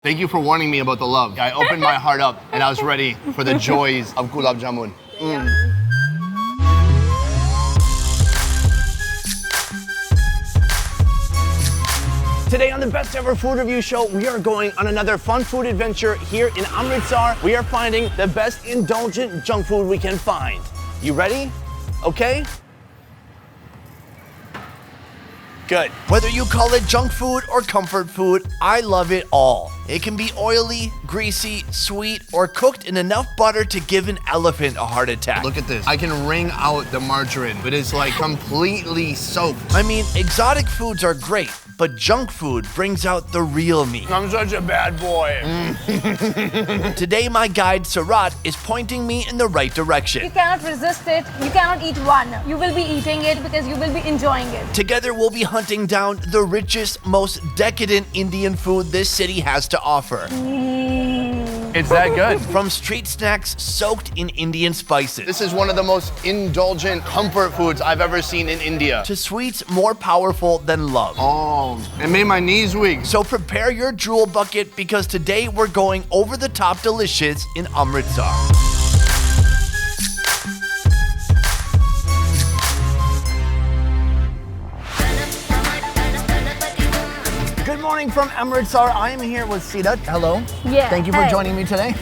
Thank you for warning me about the love. I opened my heart up and I was ready for the joys of gulab jamun. Today on the Best Ever Food Review Show, we are going on another fun food adventure here in Amritsar. We are finding the best indulgent junk food we can find. You ready? Okay? Good. Whether you call it junk food or comfort food, I love it all. It can be oily, greasy, sweet, or cooked in enough butter to give an elephant a heart attack. Look at this. I can wring out the margarine, but it's like completely soaked. I mean, exotic foods are great, but junk food brings out the real me. I'm such a bad boy. Today, my guide, Seerat, is pointing me in the right direction. You cannot resist it. You cannot eat one. You will be eating it because you will be enjoying it. Together, we'll be hunting down the richest, most decadent Indian food this city has to offer. It's that good. From street snacks soaked in Indian spices. This is one of the most indulgent comfort foods I've ever seen in India. To sweets more powerful than love. Oh, it made my knees weak. So prepare your drool bucket because today we're going over the top delicious in Amritsar. Good morning from Amritsar. I am here with Seerat. Hello. Yeah. Thank you for joining me today.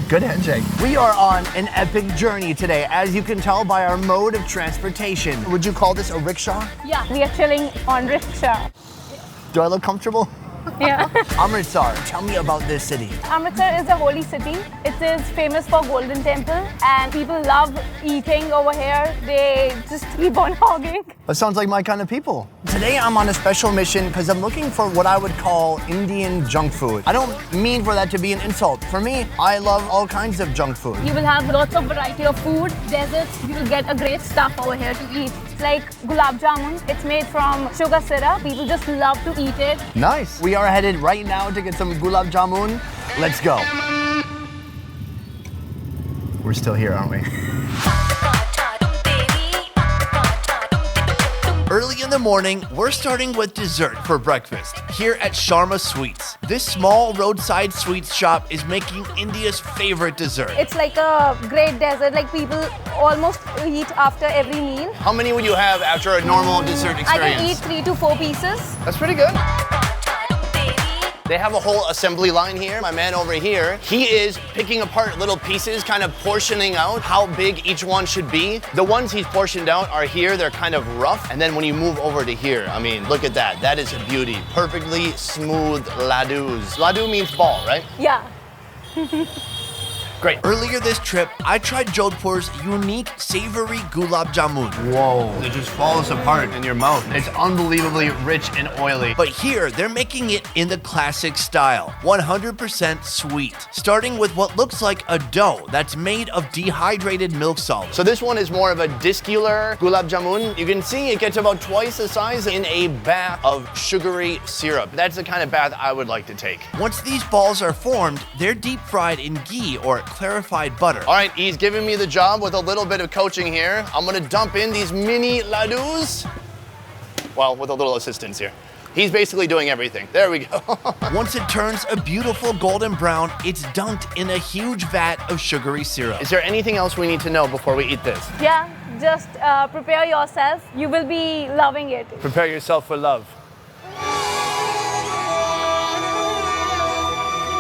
Good handshake. We are on an epic journey today, as you can tell by our mode of transportation. Would you call this a rickshaw? Yeah, we are chilling on rickshaw. Do I look comfortable? Yeah. Amritsar, tell me about this city. Amritsar is a holy city. It is famous for Golden Temple and people love eating over here. They just keep on hogging. That sounds like my kind of people. Today I'm on a special mission because I'm looking for what I would call Indian junk food. I don't mean for that to be an insult. For me, I love all kinds of junk food. You will have lots of variety of food, desserts. You will get a great stuff over here to eat. It's like gulab jamun. It's made from sugar syrup. People just love to eat it. Nice. We are headed right now to get some gulab jamun. Let's go. We're still here, aren't we? Early in the morning, we're starting with dessert for breakfast here at Sharma Sweets. This small roadside sweets shop is making India's favorite dessert. It's like a great dessert, like people almost eat after every meal. How many would you have after a normal dessert experience? I can eat 3 to 4 pieces. That's pretty good. They have a whole assembly line here. My man over here, he is picking apart little pieces, kind of portioning out how big each one should be. The ones he's portioned out are here. They're kind of rough. And then when you move over to here, I mean, look at that. That is a beauty. Perfectly smooth ladoos. Ladu means ball, right? Yeah. Great. Earlier this trip, I tried Jodhpur's unique savory gulab jamun. Whoa. It just falls apart in your mouth. It's unbelievably rich and oily. But here, they're making it in the classic style, 100% sweet, starting with what looks like a dough that's made of dehydrated milk solids. So this one is more of a discular gulab jamun. You can see it gets about twice the size in a bath of sugary syrup. That's the kind of bath I would like to take. Once these balls are formed, they're deep fried in ghee or clarified butter. All right, he's giving me the job with a little bit of coaching here. I'm gonna dump in these mini ladoos. Well, with a little assistance here. He's basically doing everything. There we go. Once it turns a beautiful golden brown, it's dunked in a huge vat of sugary syrup. Is there anything else we need to know before we eat this? Yeah, just prepare yourself. You will be loving it. Prepare yourself for love.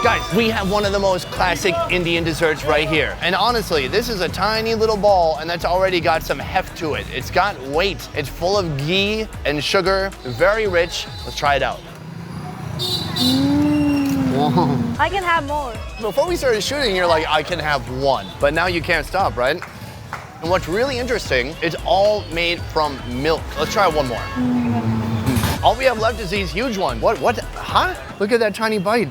Guys, we have one of the most classic Indian desserts right here. And honestly, this is a tiny little ball and that's already got some heft to it. It's got weight. It's full of ghee and sugar, very rich. Let's try it out. Whoa. I can have more. Before we started shooting, you're like, I can have one. But now you can't stop, right? And what's really interesting, it's all made from milk. Let's try one more. All we have left is these huge ones. What, huh? Look at that tiny bite.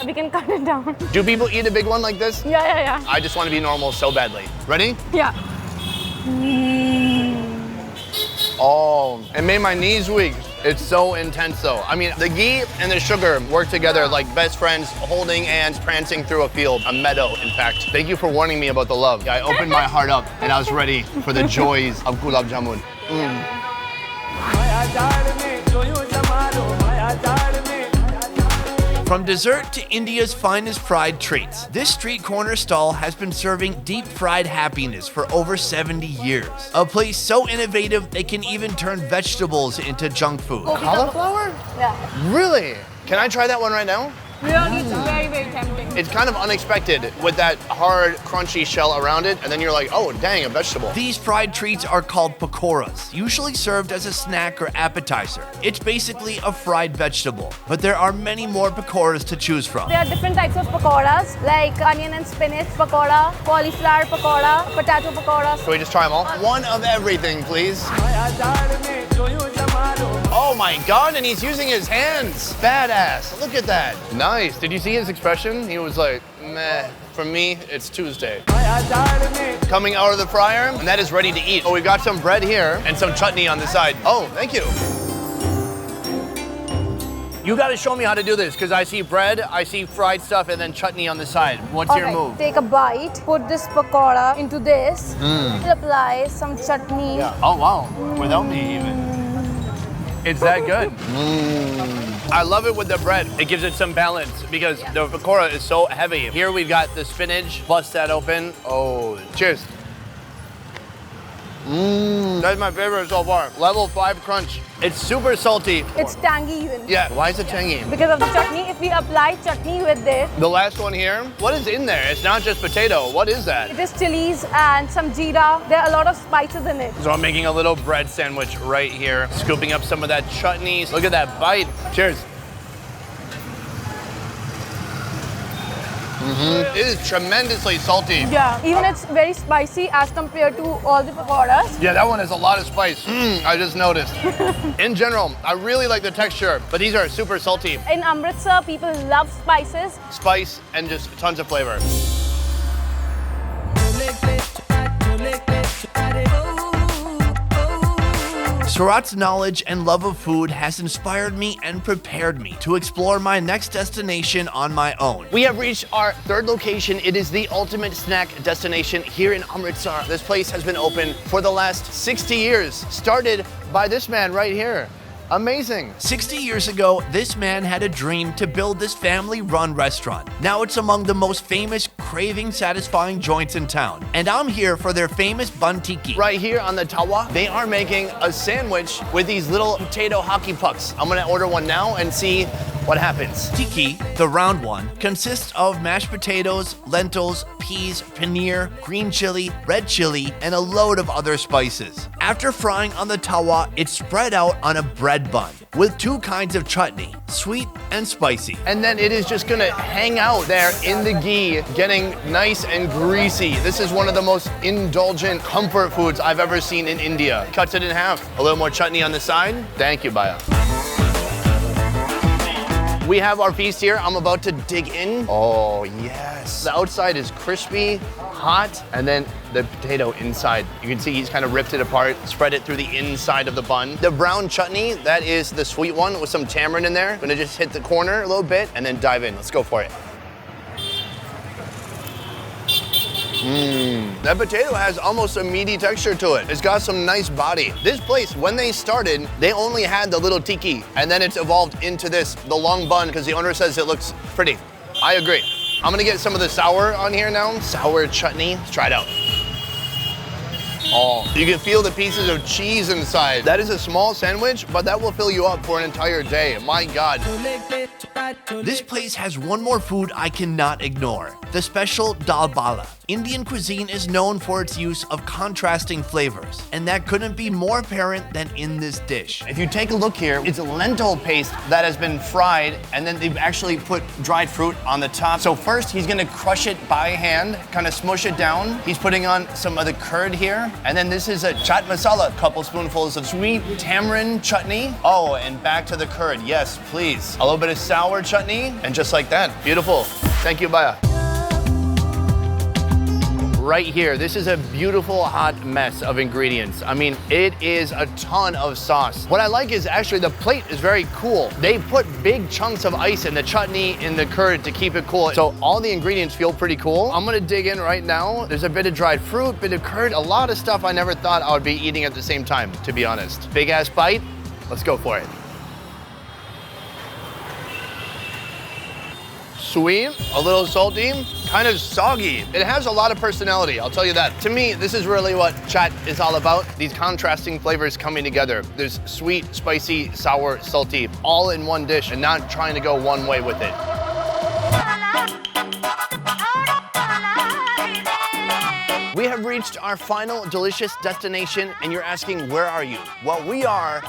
We can cut it down. Do people eat a big one like this? Yeah. I just want to be normal so badly. Ready? Yeah. Oh, it made my knees weak. It's so intense though. I mean, the ghee and the sugar work together like best friends holding hands, prancing through a field, a meadow, in fact. Thank you for warning me about the love. I opened my heart up and I was ready for the joys of gulab jamun. From dessert to India's finest fried treats, this street corner stall has been serving deep-fried happiness for over 70 years. A place so innovative they can even turn vegetables into junk food. Cauliflower? Yeah. Really? Can I try that one right now? Really, it's very, very tempting. It's kind of unexpected with that hard, crunchy shell around it, and then you're like, oh, dang, a vegetable. These fried treats are called pakoras, usually served as a snack or appetizer. It's basically a fried vegetable, but there are many more pakoras to choose from. There are different types of pakoras, like onion and spinach pakora, cauliflower pakora, potato pakora. Can we just try them all? One of everything, please. Oh my God, and he's using his hands. Badass, look at that. Nice, did you see his expression? He was like, meh. For me, it's Tuesday. Coming out of the fryer, and that is ready to eat. Oh, we've got some bread here and some chutney on the side. Oh, thank you. You gotta show me how to do this, because I see bread, I see fried stuff, and then chutney on the side. What's your move? Take a bite, put this pakora into this, apply some chutney. Yeah. Oh, wow, without me even. It's that good. I love it with the bread. It gives it some balance because the pakora is so heavy. Here we've got the spinach. Bust that open. Oh, cheers. That's my favorite so far. Level 5 crunch. It's super salty. It's tangy even. Yeah, why is it tangy? Because of the chutney, if we apply chutney with this, The last one here, what is in there? It's not just potato. What is that? it is chilies and some jeera. There are a lot of spices in it. So I'm making a little bread sandwich right here. Scooping up some of that chutney. Look at that bite. Cheers. It is tremendously salty. Yeah, even it's very spicy as compared to all the pakoras. Yeah, that one has a lot of spice. I just noticed. In general, I really like the texture, but these are super salty. In Amritsar, people love spices. Spice and just tons of flavor. Seerat's knowledge and love of food has inspired me and prepared me to explore my next destination on my own. We have reached our third location. It is the ultimate snack destination here in Amritsar. This place has been open for the last 60 years, started by this man right here. Amazing. 60 years ago, this man had a dream to build this family-run restaurant. Now it's among the most famous, craving-satisfying joints in town. And I'm here for their famous bun Tiki. Right here on the tawa, they are making a sandwich with these little potato hockey pucks. I'm gonna order one now and see what happens. Tiki, the round one, consists of mashed potatoes, lentils, peas, paneer, green chili, red chili, and a load of other spices. After frying on the tawa, it's spread out on a bread bun with 2 kinds of chutney, sweet and spicy. And then it is just gonna hang out there in the ghee, getting nice and greasy. This is one of the most indulgent comfort foods I've ever seen in India. Cuts it in half. A little more chutney on the side. Thank you, Baya. We have our feast here. I'm about to dig in. Oh, yes. The outside is crispy, hot, and then the potato inside. You can see he's kind of ripped it apart, spread it through the inside of the bun. The brown chutney, that is the sweet one with some tamarind in there. Gonna just hit the corner a little bit and then dive in. Let's go for it. That potato has almost a meaty texture to it. It's got some nice body. This place, when they started, they only had the little tiki, and then it's evolved into this, the long bun, because the owner says it looks pretty. I agree. I'm gonna get some of the sour on here now. Sour chutney, let's try it out. Oh, you can feel the pieces of cheese inside. That is a small sandwich, but that will fill you up for an entire day. My God. This place has one more food I cannot ignore, the special dal bala. Indian cuisine is known for its use of contrasting flavors, and that couldn't be more apparent than in this dish. If you take a look here, it's a lentil paste that has been fried, and then they've actually put dried fruit on the top. So first, he's gonna crush it by hand, kind of smush it down. He's putting on some of the curd here, and then this is a chaat masala, a couple spoonfuls of sweet tamarind chutney. Oh, and back to the curd, yes, please. A little bit of sour chutney, and just like that, beautiful. Thank you, Baya. Right here, this is a beautiful hot mess of ingredients. I mean, it is a ton of sauce. What I like is actually the plate is very cool. They put big chunks of ice in the chutney, in the curd to keep it cool. So all the ingredients feel pretty cool. I'm gonna dig in right now. There's a bit of dried fruit, bit of curd, a lot of stuff I never thought I would be eating at the same time, to be honest. Big ass bite, let's go for it. Sweet, a little salty, kind of soggy. It has a lot of personality, I'll tell you that. To me, this is really what chat is all about. These contrasting flavors coming together. There's sweet, spicy, sour, salty, all in one dish and not trying to go one way with it. We have reached our final delicious destination, and you're asking, where are you? Well, we are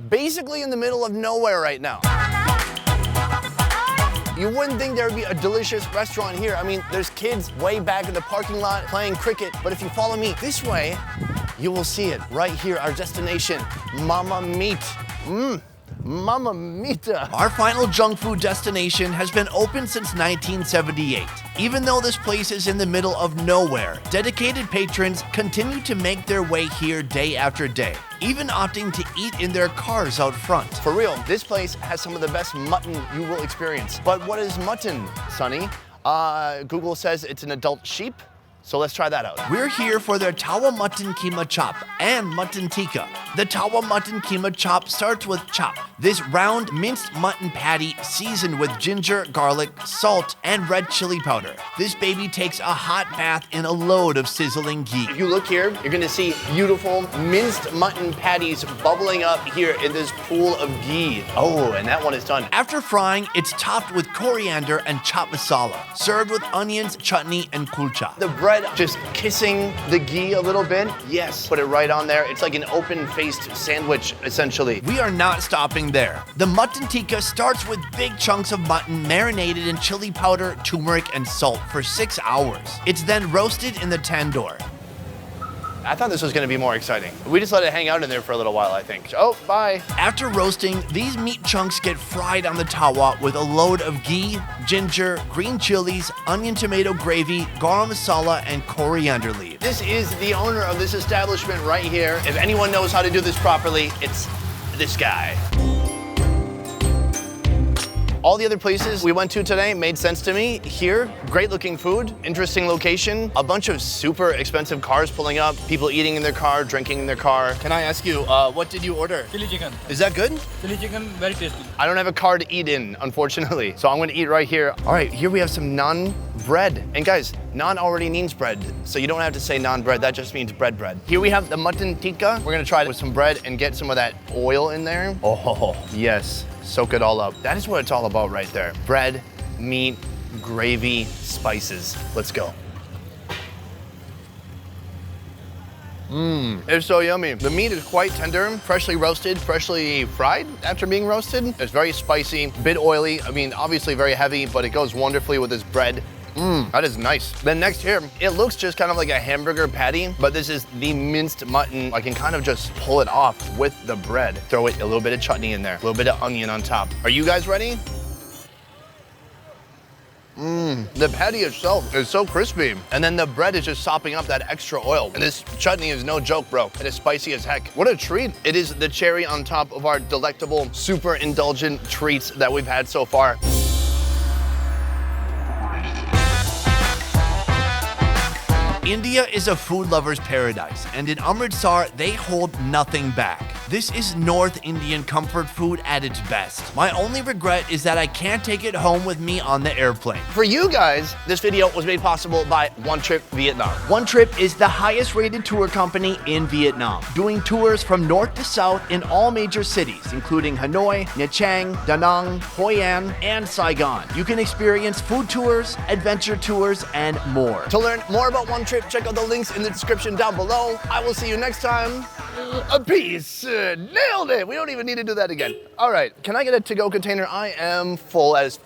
basically in the middle of nowhere right now. You wouldn't think there would be a delicious restaurant here. I mean, there's kids way back in the parking lot playing cricket, but if you follow me this way, you will see it right here, our destination, Mama Meat. Mamma Mita. Our final junk food destination has been open since 1978. Even though this place is in the middle of nowhere, dedicated patrons continue to make their way here day after day, even opting to eat in their cars out front. For real, this place has some of the best mutton you will experience. But what is mutton, Sonny? Google says it's an adult sheep. So let's try that out. We're here for their Tawa Mutton Keema Chop and Mutton Tikka. The Tawa Mutton Keema Chop starts with chop. This round minced mutton patty seasoned with ginger, garlic, salt, and red chili powder. This baby takes a hot bath in a load of sizzling ghee. If you look here, you're gonna see beautiful minced mutton patties bubbling up here in this pool of ghee. Oh, and that one is done. After frying, it's topped with coriander and chaat masala, served with onions, chutney, and kulcha. The bread just kissing the ghee a little bit. Yes, put it right on there. It's like an open-faced sandwich, essentially. We are not stopping there. The mutton tikka starts with big chunks of mutton marinated in chili powder, turmeric, and salt for 6 hours. It's then roasted in the tandoor. I thought this was gonna be more exciting. We just let it hang out in there for a little while, I think. Oh, bye. After roasting, these meat chunks get fried on the tawa with a load of ghee, ginger, green chilies, onion tomato gravy, garam masala, and coriander leaves. This is the owner of this establishment right here. If anyone knows how to do this properly, it's this guy. All the other places we went to today made sense to me. Here, great looking food, interesting location, a bunch of super expensive cars pulling up, people eating in their car, drinking in their car. Can I ask you, what did you order? Chili chicken. Is that good? Chili chicken, very tasty. I don't have a car to eat in, unfortunately, so I'm gonna eat right here. All right, here we have some naan bread. And guys, naan already means bread, so you don't have to say naan bread, that just means bread. Here we have the mutton tikka. We're gonna try it with some bread and get some of that oil in there. Oh, yes. Soak it all up. That is what it's all about right there. Bread, meat, gravy, spices. Let's go. It's so yummy. The meat is quite tender, freshly roasted, freshly fried after being roasted. It's very spicy, a bit oily. I mean, obviously very heavy, but it goes wonderfully with this bread. That is nice. Then next here, it looks just kind of like a hamburger patty, but this is the minced mutton. I can kind of just pull it off with the bread. Throw it a little bit of chutney in there, a little bit of onion on top. Are you guys ready? The patty itself is so crispy. And then the bread is just sopping up that extra oil. And this chutney is no joke, bro. It is spicy as heck. What a treat. It is the cherry on top of our delectable, super indulgent treats that we've had so far. India is a food lover's paradise, and in Amritsar, they hold nothing back. This is North Indian comfort food at its best. My only regret is that I can't take it home with me on the airplane. For you guys, this video was made possible by Onetrip Vietnam. Onetrip is the highest rated tour company in Vietnam, doing tours from north to south in all major cities, including Hanoi, Nha Trang, Da Nang, Hoi An, and Saigon. You can experience food tours, adventure tours, and more. To learn more about Onetrip, check out the links in the description down below. I will see you next time. Peace. Nailed it. We don't even need to do that again. All right, can I get a to-go container? I am full as